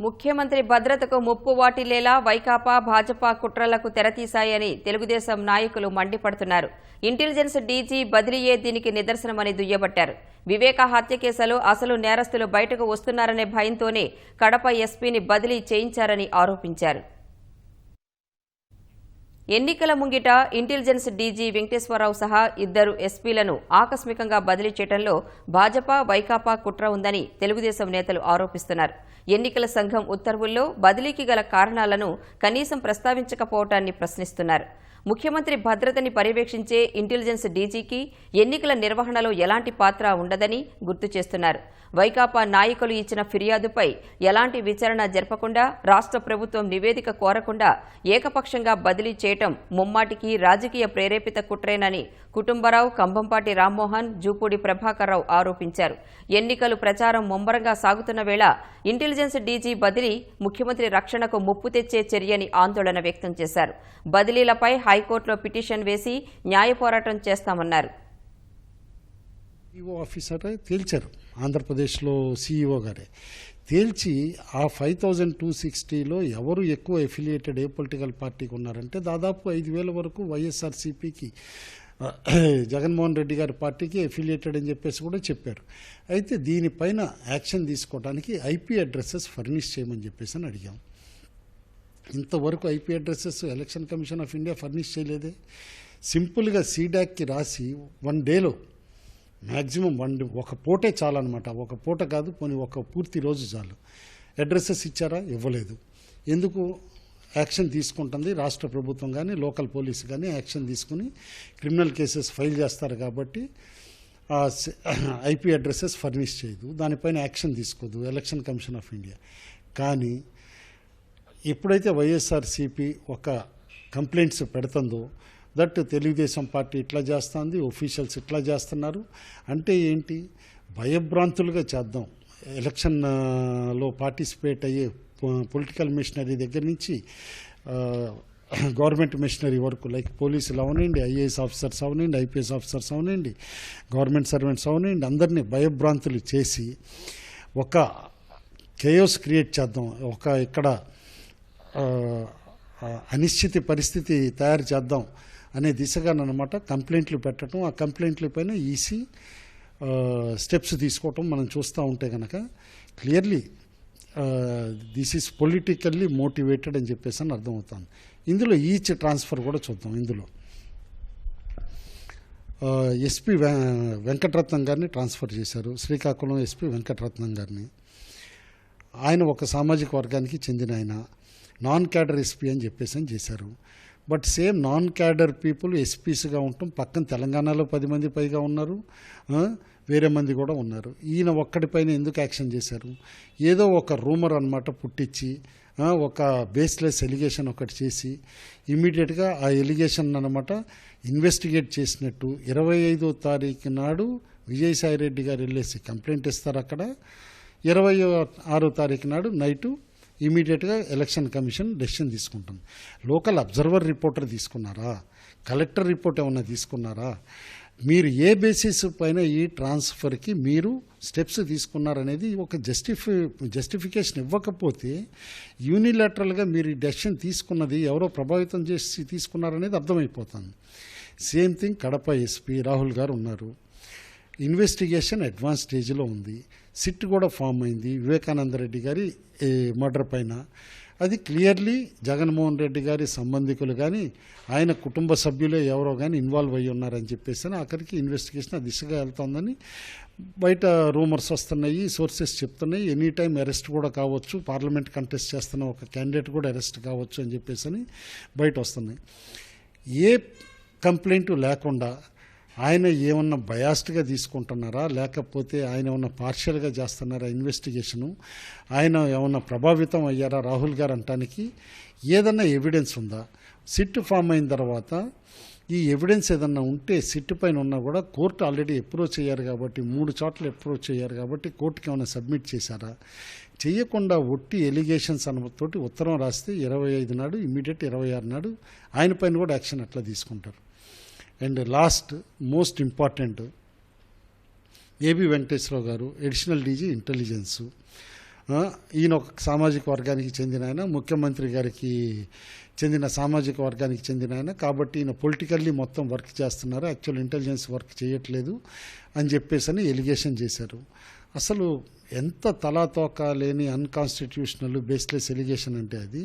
ముఖ్యమంత్రి భద్రతకు ముప్పు వాటిల్లేలా వైకాపా భాజపా కుట్రలకు తెరతీశాయని తెలుగుదేశం నాయకులు మండిపడుతున్నారు. ఇంటెలిజెన్స్ డీజీ బదిలీయే దీనికి నిదర్శనమని దుయ్యబట్టారు. వివేక హత్య కేసులో అసలు నేరస్తులు బయటకు వస్తున్నారనే భయంతోనే కడప ఎస్పీని బదిలీ చేయించారని ఆరోపించారు. ఎన్నికల ముంగిట ఇంటెలిజెన్స్ డీజీ వెంకటేశ్వరరావు సహా ఇద్దరు ఎస్పీలను ఆకస్మికంగా బదిలీ చేయడంలో భాజపా వైకాపా కుట్ర ఉందని తెలుగుదేశం నేతలు ఆరోపిస్తున్నారు. ఎన్నికల సంఘం ఉత్తర్వుల్లో బదిలీకి గల కారణాలను కనీసం ప్రస్తావించకపోవటాన్ని ప్రశ్నిస్తున్నారు. ముఖ్యమంత్రి భద్రతని పర్యవేక్షించే ఇంటెలిజెన్స్ డీజీకి ఎన్నికల నిర్వహణలో ఎలాంటి పాత్ర ఉండదని గుర్తు చేస్తున్నారు. వైకాపా నాయకులు ఇచ్చిన ఫిర్యాదుపై ఎలాంటి విచారణ జరపకుండా రాష్ట్ర ప్రభుత్వం నివేదిక కోరకుండా ఏకపక్షంగా బదిలీ చేయటం ముమ్మాటికి రాజకీయ ప్రేరేపిత కుట్రేనని కుటుంబరావు, కంభంపాటి రామ్మోహన్, జూపూడి ప్రభాకర్రావు ఆరోపించారు. ఎన్నికలు ప్రచారం ముమ్మరంగా సాగుతున్న వేళ ఇంటెలిజెన్స్ డీజీ బదిలీ ముఖ్యమంత్రి రక్షణకు ముప్పు తెచ్చే చర్యని ఆందోళన వ్యక్తం చేశారు. బదిలీలపై హైకోర్టులో పిటిషన్ వేసి న్యాయ పోరాటం చేస్తామన్నారు. ఈఓ ఆఫీసర్ తేల్చారు, ఆంధ్రప్రదేశ్లో సిఇఓ గారే తేల్చి ఆ 5260లో ఎవరు ఎక్కువ ఎఫిలియేటెడ్ ఏ పొలిటికల్ పార్టీకి ఉన్నారంటే దాదాపు 5000 వరకు వైఎస్ఆర్సీపీకి జగన్మోహన్ రెడ్డి గారి పార్టీకి ఎఫిలియేటెడ్ అని చెప్పేసి కూడా చెప్పారు. అయితే దీనిపైన యాక్షన్ తీసుకోవడానికి ఐపీ అడ్రసెస్ ఫర్నిష్ చేయమని చెప్పేసి అని అడిగాం. ఇంతవరకు IP addresses election commission of India furnish చేయలేదే. సింపుల్గా సీడాక్కి రాసి 1 డేలో మ్యాక్సిమం ఒక పూటే చాలన్నమాట. ఒక పూట కాదు, పోనీ ఒక పూర్తి రోజు చాలు. అడ్రసెస్ ఇచ్చారా? ఇవ్వలేదు. ఎందుకు యాక్షన్ తీసుకుంటుంది రాష్ట్ర ప్రభుత్వం కానీ లోకల్ పోలీసు కానీ యాక్షన్ తీసుకుని క్రిమినల్ కేసెస్ ఫైల్ చేస్తారు కాబట్టి ఐపీ అడ్రసెస్ ఫర్నిష్ చేయదు, దానిపైన యాక్షన్ తీసుకోదు ఎలక్షన్ కమిషన్ ఆఫ్ ఇండియా. కానీ ఎప్పుడైతే వైఎస్ఆర్సీపీ ఒక కంప్లైంట్స్ పెడుతుందో దట్ తెలుగుదేశం పార్టీ ఇట్లా చేస్తుంది, ఒఫీషియల్స్ ఇట్లా చేస్తున్నారు అంటే ఏంటి, భయభ్రాంతులుగా చేద్దాం. ఎలక్షన్లో పార్టిసిపేట్ అయ్యే పొలిటికల్ మిషనరీ దగ్గర నుంచి గవర్నమెంట్ మిషనరీ వరకు, లైక్ పోలీసులు అవనండి, ఐఏఎస్ ఆఫీసర్స్ అవనండి, ఐపీఎస్ ఆఫీసర్స్ అవనండి, గవర్నమెంట్ సర్వెంట్స్ అవనండి, అందరినీ భయభ్రాంతులు చేసి ఒక కేయోస్ క్రియేట్ చేద్దాం, ఒక ఇక్కడ అనిశ్చిత పరిస్థితి తయారు చేద్దాం అనే దిశగానమాట కంప్లైంట్లు పెట్టడం. ఆ కంప్లైంట్ల పైన ఈసీ స్టెప్స్ తీసుకోవటం మనం చూస్తూ ఉంటే కనుక clearly this is politically motivated అని చెప్పేసి అని అర్థమవుతాను. ఇందులో ఈచ్ ట్రాన్స్ఫర్ కూడా చూద్దాం. ఇందులో ఎస్పీ వెంకటరత్నం గారిని ట్రాన్స్ఫర్ చేశారు, శ్రీకాకుళం ఎస్పీ వెంకటరత్నం గారిని. ఆయన ఒక సామాజిక వర్గానికి చెందిన ఆయన, నాన్ క్యాడర్ ఎస్పీ అని చెప్పేసి అని చేశారు. But same non cadre people ఎస్పీస్గా ఉంటాం. పక్కన తెలంగాణలో 10 మంది పైగా ఉన్నారు, వేరే మంది కూడా ఉన్నారు. ఈయన ఒక్కడిపైన ఎందుకు యాక్షన్ చేశారు? ఏదో ఒక రూమర్ అన్నమాట పుట్టించి ఒక బేస్లెస్ ఎలిగేషన్ ఒకటి చేసి ఇమీడియట్గా ఆ ఎలిగేషన్ అన్నమాట ఇన్వెస్టిగేట్ చేసినట్టు 25వ తారీఖు నాడు విజయసాయిరెడ్డి గారు వెళ్ళేసి కంప్లైంట్ ఇస్తారు. అక్కడ 26వ తారీఖు నాడు నైటు ఇమీడియట్గా ఎలక్షన్ కమిషన్ డెసిషన్ తీసుకుంటుంది. లోకల్ అబ్జర్వర్ రిపోర్టర్ తీసుకున్నారా? కలెక్టర్ రిపోర్ట్ ఏమన్నా తీసుకున్నారా? మీరు ఏ బేసిస్ పైన ఈ ట్రాన్స్ఫర్కి మీరు స్టెప్స్ తీసుకున్నారనేది ఒక జస్టిఫికేషన్ ఇవ్వకపోతే యూనిలాటరల్గా మీరు ఈ డెసిషన్ తీసుకున్నది ఎవరో ప్రభావితం చేసి తీసుకున్నారనేది అర్థమైపోతుంది. Same thing Kadapa SP Rahul గారు ఉన్నారు. ఇన్వెస్టిగేషన్ అడ్వాన్స్ స్టేజ్లో ఉంది. సిట్ కూడా ఫామ్ అయింది వివేకానంద రెడ్డి గారి మర్డర్ పైన. అది క్లియర్లీ జగన్మోహన్ రెడ్డి గారి సంబంధికులు కానీ ఆయన కుటుంబ సభ్యులే ఎవరో కానీ ఇన్వాల్వ్ అయ్యి ఉన్నారని చెప్పేసి అక్కడికి ఇన్వెస్టిగేషన్ ఆ దిశగా వెళ్తుందని బయట రూమర్స్ వస్తున్నాయి, సోర్సెస్ చెప్తున్నాయి. ఎనీ టైం అరెస్ట్ కూడా కావచ్చు, పార్లమెంట్ కంటెస్ట్ చేస్తున్న ఒక క్యాండిడేట్ కూడా అరెస్ట్ కావచ్చు అని చెప్పేసి అని బయట వస్తున్నాయి. ఏ కంప్లైంట్ లేకుండా ఆయన ఏమన్నా బయాస్డ్గా తీసుకుంటున్నారా, లేకపోతే ఆయన ఏమన్నా పార్షియల్గా చేస్తున్నారా ఇన్వెస్టిగేషను, ఆయన ఏమన్నా ప్రభావితం అయ్యారా రాహుల్ గారు అనటానికి ఏదన్నా ఎవిడెన్స్ ఉందా? సిట్ ఫామ్ అయిన తర్వాత ఈ ఎవిడెన్స్ ఏదన్నా ఉంటే సిట్ పైన ఉన్నా కూడా కోర్టు ఆల్రెడీ అప్రోచ్ అయ్యారు కాబట్టి 3 చోట్ల అప్రోచ్ అయ్యారు కాబట్టి కోర్టుకి ఏమైనా సబ్మిట్ చేశారా? చేయకుండా ఒట్టి ఎలిగేషన్స్ అన్నతోటి ఉత్తరం రాస్తే 25 నాడు ఇమీడియట్ 26 నాడు ఆయన పైన కూడా యాక్షన్ అట్లా తీసుకుంటారు. And last most important AB Venkateswararao గారు అడిషనల్ డీజీ ఇంటెలిజెన్సు. ఈయన ఒక సామాజిక వర్గానికి చెందిన ఆయన, ముఖ్యమంత్రి గారికి చెందిన సామాజిక వర్గానికి చెందిన ఆయన, కాబట్టి ఈయన పొలిటికల్లీ మొత్తం వర్క్ చేస్తున్నారు, యాక్చువల్ ఇంటెలిజెన్స్ వర్క్ చేయట్లేదు అని చెప్పేసి ఎలిగేషన్ చేశారు. అసలు ఎంత తలాతోక లేని అన్కాన్స్టిట్యూషనల్ బేస్లెస్ ఎలిగేషన్ అంటే అది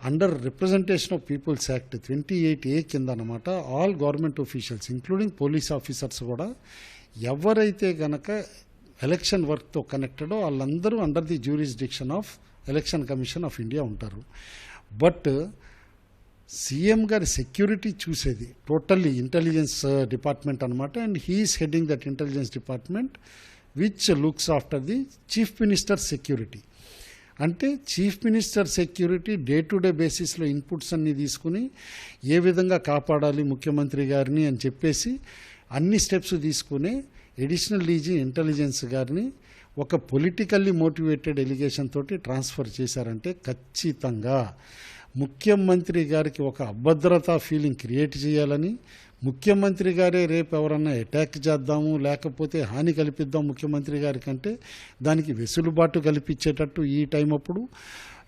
under representation of people's act 28A కింద అనమాట all government officials including police officers కూడా ఎవరైతే గనక ఎలక్షన్ వర్క్తో కనెక్టెడో వాళ్ళందరూ under the jurisdiction of election commission of India ఉంటారు. బట్ సీఎం గారి సెక్యూరిటీ చూసేది టోటల్లీ ఇంటెలిజెన్స్ డిపార్ట్మెంట్ అనమాట. And he is heading that intelligence department which looks after the chief minister security. అంటే chief minister security day to day బేసిస్లో inputs అన్నీ తీసుకుని ఏ విధంగా కాపాడాలి ముఖ్యమంత్రి గారిని అని చెప్పేసి అన్ని స్టెప్స్ తీసుకుని ఎడిషనల్ డీజీ ఇంటెలిజెన్స్ గారిని ఒక పొలిటికల్లీ మోటివేటెడ్ ఎలిగేషన్ తోటి ట్రాన్స్ఫర్ చేశారంటే ఖచ్చితంగా ముఖ్యమంత్రి గారికి ఒక అభద్రతా ఫీలింగ్ క్రియేట్ చేయాలని, ముఖ్యమంత్రి గారే రేపు ఎవరన్నా అటాక్ చేద్దాము లేకపోతే హాని కల్పిద్దాం ముఖ్యమంత్రి గారికి అంటే దానికి వెసులుబాటు కల్పించేటట్టు ఈ టైం అప్పుడు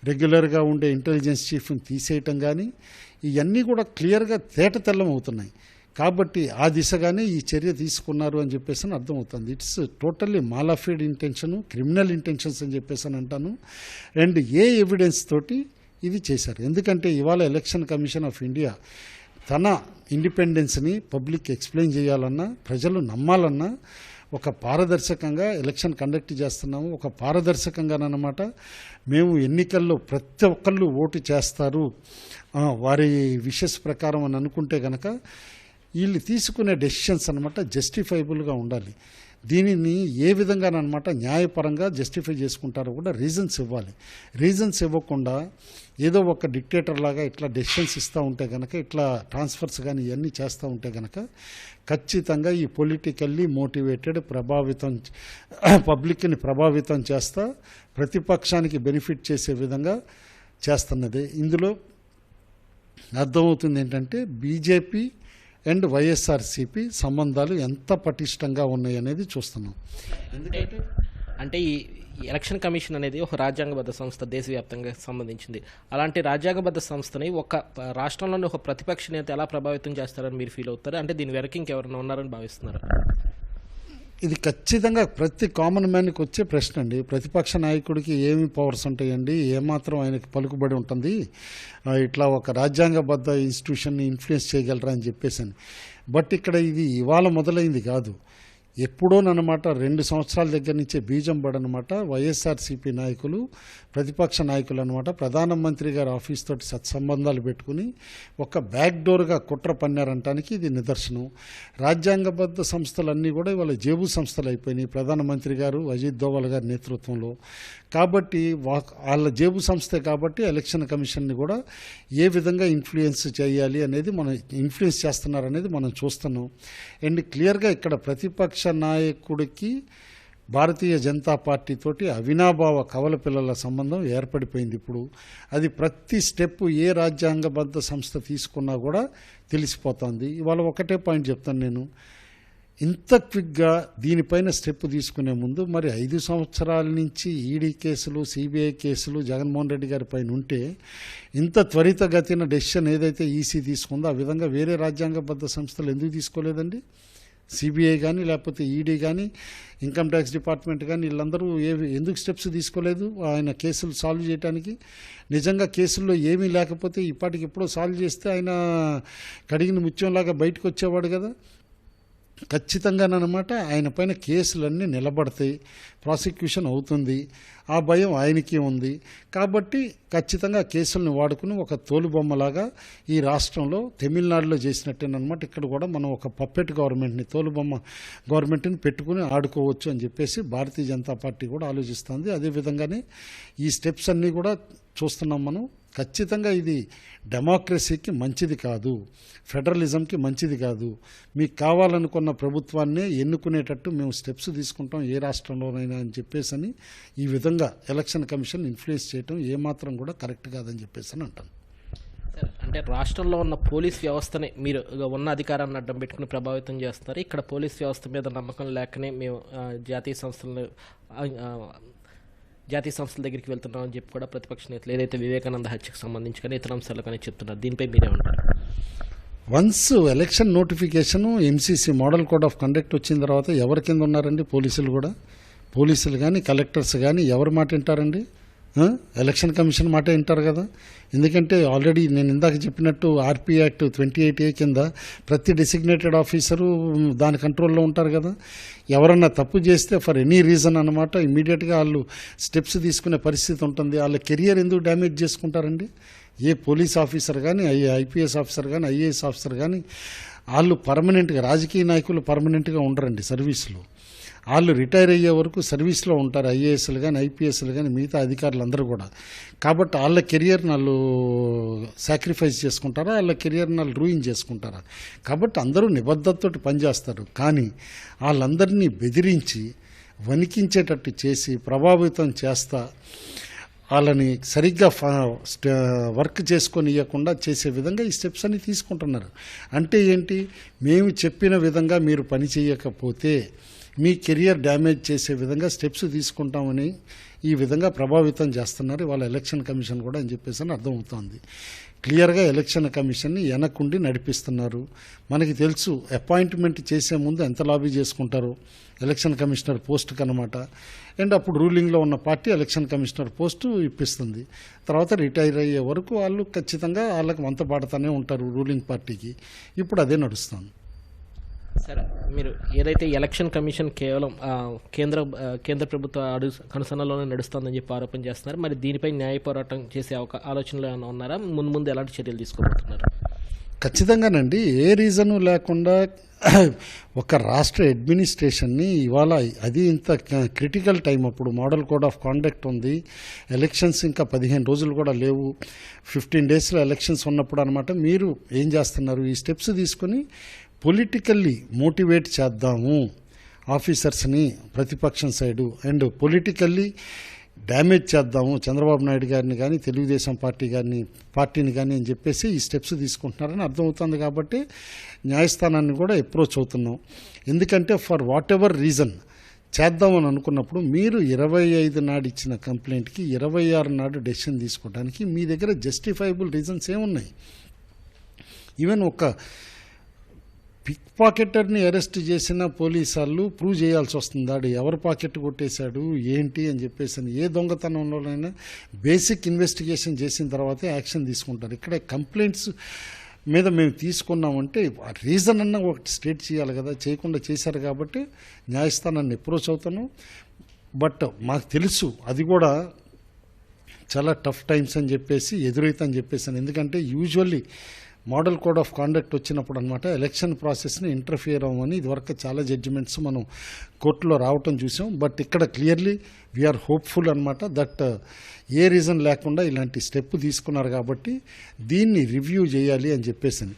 రెగ్యులర్గా ఉండే ఇంటెలిజెన్స్ చీఫ్ని తీసేయటం కానీ ఇవన్నీ కూడా క్లియర్గా తేటతెల్లం అవుతున్నాయి. కాబట్టి ఆ దిశగానే ఈ చర్య తీసుకున్నారు అని చెప్పేసి అర్థమవుతుంది. It's totally mala fide intention, criminal intentions అని చెప్పేసి అంటాను. అండ్ ఏ ఎవిడెన్స్ తోటి ఇది చేశారు. ఎందుకంటే ఇవాళ ఎలక్షన్ కమిషన్ ఆఫ్ ఇండియా తన ఇండిపెండెన్స్ని పబ్లిక్ ఎక్స్ప్లెయిన్ చేయాలన్నా, ప్రజలు నమ్మాలన్నా ఒక పారదర్శకంగా ఎలక్షన్ కండక్ట్ చేస్తున్నాము, ఒక పారదర్శకంగానమాట మేము ఎన్నికల్లో ప్రతి ఒక్కళ్ళు ఓటు చేస్తారు వారి విషెస్ ప్రకారం అని అనుకుంటే కనుక వీళ్ళు తీసుకునే డెసిషన్స్ అనమాట జస్టిఫైబుల్గా ఉండాలి. దీనిని ఏ విధంగానమాట న్యాయపరంగా జస్టిఫై చేసుకుంటారో కూడా రీజన్స్ ఇవ్వాలి. రీజన్స్ ఇవ్వకుండా ఏదో ఒక డిక్టేటర్ లాగా ఇట్లా డెసిషన్స్ ఇస్తూ ఉంటే కనుక, ఇట్లా ట్రాన్స్ఫర్స్ కానీ ఇవన్నీ చేస్తూ ఉంటే కనుక ఖచ్చితంగా ఈ పొలిటికల్లీ మోటివేటెడ్ పబ్లిక్ని ప్రభావితం చేస్తా ప్రతిపక్షానికి బెనిఫిట్ చేసే విధంగా చేస్తున్నది. ఇందులో అర్థమవుతుంది ఏంటంటే బీజేపీ అండ్ వైఎస్ఆర్సీపీ సంబంధాలు ఎంత పటిష్టంగా ఉన్నాయి అనేది చూస్తున్నాం. అంటే ఈ ఎలక్షన్ కమిషన్ అనేది ఒక రాజ్యాంగబద్ధ సంస్థ, దేశవ్యాప్తంగా సంబంధించింది. అలాంటి రాజ్యాంగబద్ధ సంస్థని ఒక రాష్ట్రంలోని ఒక ప్రతిపక్ష నేత ఎలా ప్రభావితం చేస్తారని మీరు ఫీల్ అవుతారు? అంటే దీని వెనక ఇంకెవరైనా ఉన్నారని భావిస్తున్నారు? ఇది ఖచ్చితంగా ప్రతి కామన్ మ్యాన్కి వచ్చే ప్రశ్న అండి. ప్రతిపక్ష నాయకుడికి ఏమి పవర్స్ ఉంటాయండి, ఏమాత్రం ఆయనకి పలుకుబడి ఉంటుంది, ఇట్లా ఒక రాజ్యాంగబద్ధ ఇన్స్టిట్యూషన్ని ఇన్ఫ్లుయెన్స్ చేయగలరా అని చెప్పేసి. బట్ ఇక్కడ ఇది ఇవాళ మొదలైంది కాదు, ఎప్పుడోనమాట 2 సంవత్సరాల దగ్గర నుంచే బీజం పడనమాట. వైఎస్ఆర్సీపీ నాయకులు, ప్రతిపక్ష నాయకులు అనమాట ప్రధానమంత్రి గారి ఆఫీస్ తోటి సత్సంబంధాలు పెట్టుకుని ఒక బ్యాక్ డోర్గా కుట్ర పన్నారంటానికి ఇది నిదర్శనం. రాజ్యాంగబద్ధ సంస్థలన్నీ కూడా ఇవాళ జేబు సంస్థలు అయిపోయినాయి ప్రధానమంత్రి గారు అజిత్ దోవల్ గారి నేతృత్వంలో. కాబట్టి వాళ్ళ జేబు సంస్థే కాబట్టి ఎలక్షన్ కమిషన్ని కూడా ఏ విధంగా ఇన్ఫ్లుయెన్స్ చేయాలి అనేది మనం ఇన్ఫ్లుయెన్స్ చేస్తున్నారనేది మనం చూస్తున్నాం. అండ్ క్లియర్గా ఇక్కడ ప్రతిపక్ష నాయకుడికి భారతీయ జనతా పార్టీ తోటి అవినాభావ కవల పిల్లల సంబంధం ఏర్పడిపోయింది. ఇప్పుడు అది ప్రతి స్టెప్ ఏ రాజ్యాంగబద్ధ సంస్థ తీసుకున్నా కూడా తెలిసిపోతుంది. ఇవాళ ఒకటే పాయింట్ చెప్తాను నేను, ఇంత క్విక్గా దీనిపైన స్టెప్ తీసుకునే ముందు మరి 5 సంవత్సరాల నుంచి ఈడీ కేసులు, సిబిఐ కేసులు జగన్మోహన్ రెడ్డి గారి పైన ఉంటే ఇంత త్వరితగతిన డెసిషన్ ఏదైతే ఈసీ తీసుకుందో ఆ విధంగా వేరే రాజ్యాంగబద్ధ సంస్థలు ఎందుకు తీసుకోలేదండి? సిబిఐ కానీ లేకపోతే ఈడీ కానీ ఇన్కమ్ ట్యాక్స్ డిపార్ట్మెంట్ కానీ వీళ్ళందరూ ఎందుకు స్టెప్స్ తీసుకోలేదు ఆయన కేసులు సాల్వ్ చేయడానికి? నిజంగా కేసుల్లో ఏమీ లేకపోతే ఇప్పటికి ఎప్పుడో సాల్వ్ చేస్తే ఆయన కడిగిన ముత్యంలాగా బయటకు వచ్చేవాడు కదా. ఖచ్చితంగానమాట ఆయన పైన కేసులన్నీ నిలబడతాయి, ప్రాసిక్యూషన్ అవుతుంది, ఆ భయం ఆయనకి ఉంది. కాబట్టి ఖచ్చితంగా కేసులను వాడుకుని ఒక తోలుబొమ్మలాగా ఈ రాష్ట్రంలో తమిళనాడులో చేసినట్టేనమాట ఇక్కడ కూడా మనం ఒక పప్పెట్ గవర్నమెంట్ని, తోలుబొమ్మ గవర్నమెంట్ని పెట్టుకుని ఆడుకోవచ్చు అని చెప్పేసి భారతీయ జనతా పార్టీ కూడా ఆలోచిస్తుంది. అదేవిధంగానే ఈ స్టెప్స్ అన్నీ కూడా చూస్తున్నాం మనం. ఖచ్చితంగా ఇది డెమోక్రసీకి మంచిది కాదు, ఫెడరలిజంకి మంచిది కాదు. మీకు కావాలనుకున్న ప్రభుత్వాన్నే ఎన్నుకునేటట్టు మేము స్టెప్స్ తీసుకుంటాం ఏ రాష్ట్రంలోనైనా అని చెప్పేసి ఈ విధంగా ఎలక్షన్ కమిషన్ ఇన్ఫ్లుయెన్స్ చేయడం ఏమాత్రం కూడా కరెక్ట్ కాదని చెప్పేసి అంటాను. అంటే రాష్ట్రంలో ఉన్న పోలీస్ వ్యవస్థని మీరు ఉన్న అధికారాన్ని అడ్డం పెట్టుకుని ప్రభావితం చేస్తున్నారు. ఇక్కడ పోలీస్ వ్యవస్థ మీద నమ్మకం లేకనే మేము జాతీయ సంస్థలను జాతీయ సంస్థల దగ్గరికి వెళ్తున్నామని చెప్పి కూడా ప్రతిపక్ష నేతలు ఏదైతే వివేకానంద హత్యకు సంబంధించి కానీ ఇతర అంశాలు కానీ చెప్తున్నారు. దీనిపై మీరేమంటారు? Once election notification MCC model code of conduct వచ్చిన తర్వాత ఎవరి కింద ఉన్నారండి? పోలీసులు కానీ కలెక్టర్స్ కానీ ఎవరి మాట వింటారండి? ఎలక్షన్ కమిషన్ మాట వింటారు కదా. ఎందుకంటే ఆల్రెడీ నేను ఇందాక చెప్పినట్టు ఆర్పీ యాక్ట్ 28A కింద ప్రతి డెసిగ్నేటెడ్ ఆఫీసరు దాని కంట్రోల్లో ఉంటారు కదా. ఎవరన్నా తప్పు చేస్తే ఫర్ ఎనీ రీజన్ అన్నమాట ఇమీడియట్గా వాళ్ళు స్టెప్స్ తీసుకునే పరిస్థితి ఉంటుంది. వాళ్ళ కెరియర్ ఎందుకు డ్యామేజ్ చేసుకుంటారండి? ఏ పోలీస్ ఆఫీసర్ కానీ ఐపీఎస్ ఆఫీసర్ కానీ ఐఏఎస్ ఆఫీసర్ కానీ వాళ్ళు పర్మనెంట్గా, రాజకీయ నాయకులు పర్మనెంట్గా ఉండరండి సర్వీస్లో. వాళ్ళు రిటైర్ అయ్యే వరకు సర్వీస్లో ఉంటారు, ఐఏఎస్లు కానీ ఐపీఎస్లు కానీ మిగతా అధికారులు అందరూ కూడా. కాబట్టి వాళ్ళ కెరియర్ని వాళ్ళు సాక్రిఫైస్ చేసుకుంటారా, వాళ్ళ కెరియర్ని వాళ్ళు రూయిన్ చేసుకుంటారా? కాబట్టి అందరూ నిబద్ధతతో పనిచేస్తారు. కానీ వాళ్ళందరినీ బెదిరించి వణికించేటట్టు చేసి ప్రభావితం చేస్తా వాళ్ళని సరిగ్గా వర్క్ చేసుకొని ఇవ్వకుండా చేసే విధంగా ఈ స్టెప్స్ అన్ని తీసుకుంటున్నారు. అంటే ఏంటి? మేము చెప్పిన విధంగా మీరు పని చేయకపోతే మీ కెరియర్ డ్యామేజ్ చేసే విధంగా స్టెప్స్ తీసుకుంటామని ఈ విధంగా ప్రభావితం చేస్తున్నారు వాళ్ళ ఎలక్షన్ కమిషన్ కూడా అని చెప్పేసి అని అర్థమవుతోంది. క్లియర్గా ఎలక్షన్ కమిషన్ని వెనకుండి నడిపిస్తున్నారు. మనకి తెలుసు అపాయింట్మెంట్ చేసే ముందు ఎంత లాబీ చేసుకుంటారో ఎలక్షన్ కమిషనర్ పోస్ట్కి అనమాట. అండ్ అప్పుడు రూలింగ్లో ఉన్న పార్టీ ఎలక్షన్ కమిషనర్ పోస్టు ఇప్పిస్తుంది. తర్వాత రిటైర్ అయ్యే వరకు వాళ్ళు ఖచ్చితంగా వాళ్ళకి వంత పాడుతూనే ఉంటారు రూలింగ్ పార్టీకి. ఇప్పుడు అదే నడుస్తుంది. సరే, మీరు ఏదైతే ఎలక్షన్ కమిషన్ కేవలం కేంద్ర ప్రభుత్వ కనుసన్నలోనే నడుస్తుందని చెప్పి ఆరోపణ చేస్తున్నారు, మరి దీనిపై న్యాయ పోరాటం చేసే ఆలోచనలు ఏమైనా ఉన్నారా? ముందు ఎలాంటి చర్యలు తీసుకోబోతున్నారు? ఖచ్చితంగానండి. ఏ రీజను లేకుండా ఒక రాష్ట్ర అడ్మినిస్ట్రేషన్ని ఇవాళ అది ఇంత క్రిటికల్ టైం, అప్పుడు మోడల్ కోడ్ ఆఫ్ కాండక్ట్ ఉంది, ఎలక్షన్స్ ఇంకా 15 రోజులు కూడా లేవు, 15 డేస్లో ఎలక్షన్స్ ఉన్నప్పుడు అనమాట మీరు ఏం చేస్తున్నారు? ఈ స్టెప్స్ తీసుకొని పొలిటికల్లీ మోటివేట్ చేద్దాము ఆఫీసర్స్ని ప్రతిపక్షం సైడు, అండ్ పొలిటికల్లీ డ్యామేజ్ చేద్దాము చంద్రబాబు నాయుడు గారిని కానీ తెలుగుదేశం పార్టీని కానీ అని చెప్పేసి ఈ స్టెప్స్ తీసుకుంటున్నారని అర్థమవుతుంది. కాబట్టి న్యాయస్థానాన్ని కూడా అప్రోచ్ అవుతున్నాం. ఎందుకంటే ఫర్ వాట్ ఎవర్ రీజన్ చేద్దామని అనుకున్నప్పుడు మీరు 25 నాడు ఇచ్చిన కంప్లైంట్కి 26 నాడు డెసిషన్ తీసుకోవడానికి మీ దగ్గర జస్టిఫైబుల్ రీజన్స్ ఏమున్నాయి? ఈవెన్ ఒక పిక్ పాకెటర్ని అరెస్ట్ చేసిన పోలీసు వాళ్ళు ప్రూవ్ చేయాల్సి వస్తుంది. ఆడు ఎవరు పాకెట్ కొట్టేశాడు ఏంటి అని చెప్పేసి ఏ దొంగతనంలోనైనా బేసిక్ ఇన్వెస్టిగేషన్ చేసిన తర్వాతే యాక్షన్ తీసుకుంటారు. ఇక్కడ కంప్లైంట్స్ మీద మేము తీసుకున్నామంటే రీజన్ అన్న ఒకటి స్టేట్ చేయాలి కదా, చేయకుండా చేశారు. కాబట్టి న్యాయస్థానాన్ని అప్రోచ్ అవుతాను. బట్ మాకు తెలుసు అది కూడా చాలా టఫ్ టైమ్స్ అని చెప్పేసి ఎదురైతే చెప్పేసాను. ఎందుకంటే usually model code of conduct వచ్చినప్పుడు అనమాట ఎలక్షన్ ప్రాసెస్ని ఇంటర్ఫియర్ అవ్వమని ఇదివరకు చాలా జడ్జిమెంట్స్ మనం కోర్టులో రావటం చూసాం. బట్ ఇక్కడ క్లియర్లీ వీఆర్ హోప్ఫుల్ అనమాట దట్ ఏ రీజన్ లేకుండా ఇలాంటి స్టెప్ తీసుకున్నారు కాబట్టి దీన్ని రివ్యూ చేయాలి అని చెప్పేసి.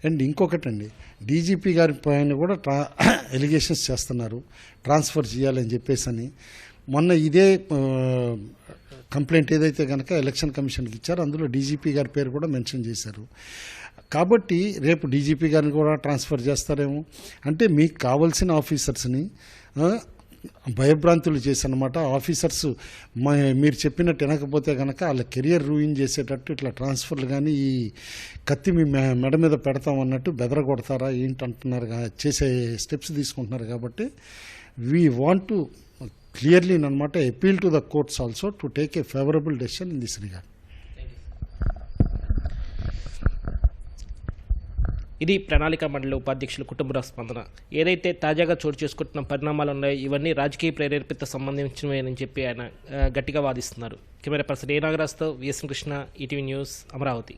అండ్ ఇంకొకటండి, డీజీపీ గారి పైన కూడా ఎలిగేషన్స్ చేస్తున్నారు ట్రాన్స్ఫర్ చేయాలని చెప్పేసి. మొన్న ఇదే కంప్లైంట్ ఏదైతే కనుక ఎలక్షన్ కమిషన్కి ఇచ్చారో అందులో డీజీపీ గారి పేరు కూడా మెన్షన్ చేశారు. కాబట్టి రేపు డీజీపీ గారిని కూడా ట్రాన్స్ఫర్ చేస్తారేమో. అంటే మీకు కావాల్సిన ఆఫీసర్స్ని భయభ్రాంతులు చేశారన్నమాట. ఆఫీసర్స్ మీరు చెప్పినట్టు వినకపోతే కనుక వాళ్ళ కెరియర్ రూయిన్ చేసేటట్టు ఇట్లా ట్రాన్స్ఫర్లు కానీ ఈ కత్తి మీ మెడ మీద పెడతామన్నట్టు బెదరగొడతారా ఏంటంటున్నారు, చేసే స్టెప్స్ తీసుకుంటున్నారు. కాబట్టి వీ వాంట్ టు క్లియర్లీ అనమాట appeal to the courts also to take a favourable decision in this regard. ఇది ప్రణాళిక మండలి ఉపాధ్యక్షులు కుటుంబరావు స్పందన. ఏదైతే తాజాగా చోటు చేసుకుంటున్న పరిణామాలు ఉన్నాయో ఇవన్నీ రాజకీయ ప్రేరేపిత సంబంధించినవని చెప్పి ఆయన గట్టిగా వాదిస్తున్నారు. కెమెరా పర్సన్ ఏ నాగరాజ్తో VS Krishna, ETV news, Amaravati.